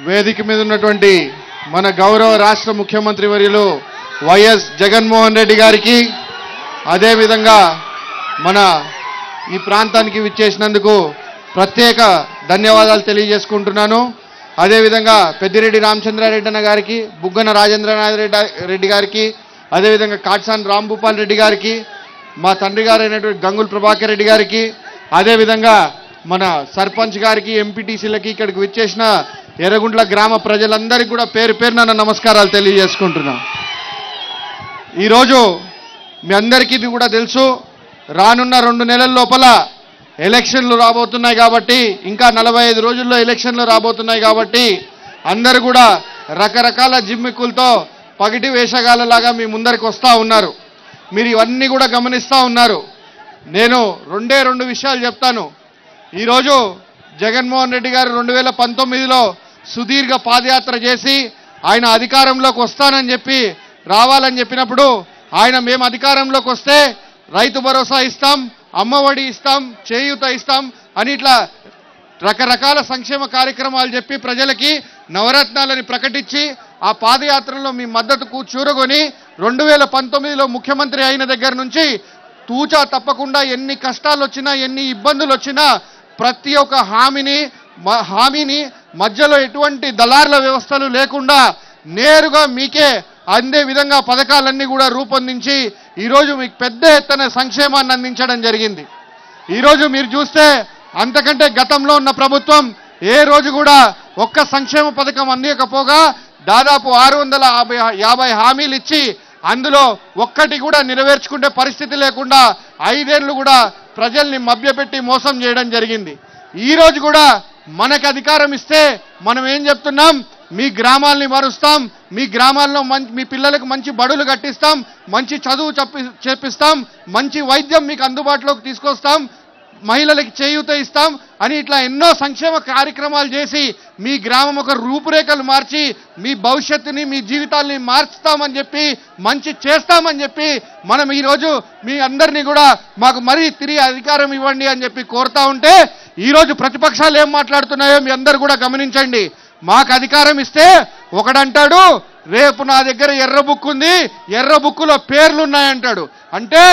వేదిక మీద ఉన్నటువంటి మన గౌరవ రాష్ట్ర ముఖ్యమంత్రి వర్యులు వైఎస్ జగన్మోహన్ రెడ్డి గారికి అదే విధంగా మన ఈ ప్రాంతానికి విచ్చేసినందుకు ప్రత్యేక ధన్యవాదాలు తెలియజేసుకుంటున్నాను. అదే విధంగా పెద్దిరెడ్డి రామచంద్రారెడ్డి అన్న గారికి, బుగ్గన రాజేంద్రనాథ్ రెడ్డి గారికి, అదే విధంగా కాట్సాన్ రాంభూపాల్ రెడ్డి గారికి, మా తండ్రి గారు అయినటువంటి గంగుల ప్రభాకర్ రెడ్డి గారికి, అదే విధంగా మన సర్పంచ్ గారికి, ఎంపీటీసీలకి, ఇక్కడికి విచ్చేసిన ఎర్రగుంట్ల గ్రామ ప్రజలందరికీ కూడా పేరు పేరున నమస్కారాలు తెలియజేసుకుంటున్నాం. ఈరోజు మీ అందరికీ ఇది కూడా తెలుసు, రానున్న 2 నెలల లోపల ఎలక్షన్లు రాబోతున్నాయి కాబట్టి, ఇంకా 45 రోజుల్లో ఎలక్షన్లు రాబోతున్నాయి కాబట్టి అందరూ కూడా రకరకాల జిమ్మిక్కులతో పగిటి వేషగాళ్ళలాగా మీ ముందరికి వస్తూ ఉన్నారు. మీరు ఇవన్నీ కూడా గమనిస్తూ ఉన్నారు. నేను 2 విషయాలు చెప్తాను. ఈరోజు జగన్మోహన్ రెడ్డి గారు 2019లో సుదీర్ఘ పాదయాత్ర చేసి ఆయన అధికారంలోకి వస్తానని చెప్పి రావాలని చెప్పినప్పుడు ఆయన మేము అధికారంలోకి వస్తే రైతు భరోసా ఇస్తాం, అమ్మఒడి ఇస్తాం, చేయూత ఇస్తాం అని ఇట్లా రకరకాల సంక్షేమ కార్యక్రమాలు చెప్పి ప్రజలకి నవరత్నాలని ప్రకటించి ఆ పాదయాత్రలో మీ మద్దతుకు చూరగొని 2019లో ముఖ్యమంత్రి అయిన దగ్గర నుంచి తూచా తప్పకుండా ఎన్ని కష్టాలు వచ్చినా, ఎన్ని ఇబ్బందులు వచ్చినా ప్రతి ఒక్క హామీని మధ్యలో ఎటువంటి దళారుల వ్యవస్థలు లేకుండా నేరుగా మీకే అందే విధంగా పథకాలన్నీ కూడా రూపొందించి ఈరోజు మీకు పెద్ద ఎత్తున సంక్షేమాన్ని అందించడం జరిగింది. ఈరోజు మీరు చూస్తే అంతకంటే గతంలో ఉన్న ప్రభుత్వం ఏ రోజు కూడా ఒక్క సంక్షేమ పథకం అందించకపోగా దాదాపు 650 హామీలు ఇచ్చి అందులో ఒక్కటి కూడా నెరవేర్చుకునే పరిస్థితి లేకుండా 5 ఏళ్ళు కూడా ప్రజల్ని మభ్యపెట్టి మోసం చేయడం జరిగింది. ఈరోజు కూడా మనకు అధికారం ఇస్తే మనం ఏం చెప్తున్నాం, మీ గ్రామాల్ని మారుస్తాం, మీ గ్రామాల్లో మీ పిల్లలకు మంచి బడులు కట్టిస్తాం, మంచి చదువు చేపిస్తాం, మంచి వైద్యం మీకు అందుబాటులోకి తీసుకొస్తాం, మహిళలకు చేయూత ఇస్తాం అని ఇట్లా ఎన్నో సంక్షేమ కార్యక్రమాలు చేసి మీ గ్రామం ఒక రూపురేఖలు మార్చి మీ భవిష్యత్తుని, మీ జీవితాల్ని మార్చుతామని చెప్పి, మంచి చేస్తామని చెప్పి మనం ఈరోజు మీ అందరినీ కూడా మాకు మరీ తిరిగి అధికారం ఇవ్వండి అని చెప్పి కోరుతా ఉంటే ఈరోజు ప్రతిపక్షాలు ఏం మాట్లాడుతున్నాయో మీ అందరూ కూడా గమనించండి. మాకు అధికారం ఇస్తే ఒకడంటాడు, రేపు నా దగ్గర ఎర్ర బుక్ ఉంది, ఎర్ర బుక్కులో పేర్లు ఉన్నాయంటాడు. అంటే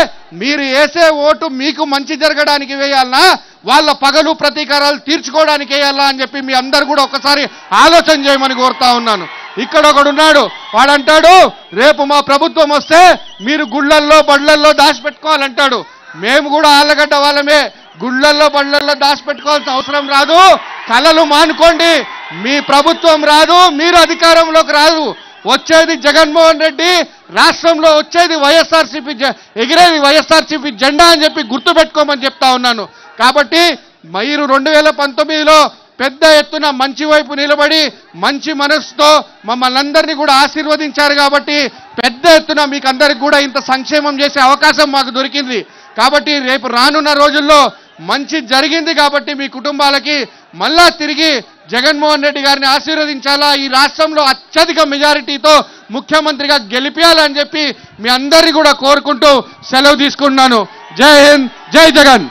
మీరు వేసే ఓటు మీకు మంచి జరగడానికి వేయాలనా, వాళ్ళ పగలు ప్రతీకారాలు తీర్చుకోవడానికి వేయాలా అని చెప్పి మీ అందరు కూడా ఒకసారి ఆలోచన చేయమని కోరుతా ఉన్నాను. ఇక్కడ ఒకడున్నాడు, వాడంటాడు రేపు మా ప్రభుత్వం వస్తే మీరు గుళ్ళల్లో బళ్ళల్లో దాచిపెట్టుకోవాలంటాడు. మేము కూడా ఆళ్ళగడ్డ వాళ్ళమే, గుళ్ళల్లో బళ్ళల్లో దాచిపెట్టుకోవాల్సిన అవసరం రాదు, కలలు మానుకోండి. మీ ప్రభుత్వం రాదు, మీరు అధికారంలోకి రాదు, వచ్చేది జగన్మోహన్ రెడ్డి, రాష్ట్రంలో వచ్చేది వైఎస్ఆర్సీపీ, ఎగిరేది వైఎస్ఆర్సీపీ జెండా అని చెప్పి గుర్తుపెట్టుకోమని చెప్తా ఉన్నాను. కాబట్టి మీరు 2019లో పెద్ద ఎత్తున మంచి వైపు నిలబడి మంచి మనసుతో మమ్మల్ని అందరినీ కూడా ఆశీర్వదించారు కాబట్టి పెద్ద ఎత్తున మీకు అందరికి కూడా ఇంత సంక్షేమం చేసే అవకాశం మాకు దొరికింది. కాబట్టి రేపు రానున్న రోజుల్లో మంచి జరిగింది కాబట్టి మీ కుటుంబాలకి మళ్ళా తిరిగి జగన్మోహన్ రెడ్డి గారిని ఆశీర్వదించాలా, ఈ రాష్ట్రంలో అత్యధిక మెజారిటీతో ముఖ్యమంత్రిగా గెలిపించాలని చెప్పి మీ అందరినీ కూడా కోరుకుంటూ సెలవు తీసుకున్నాను. జై హింద్, జై జగన్.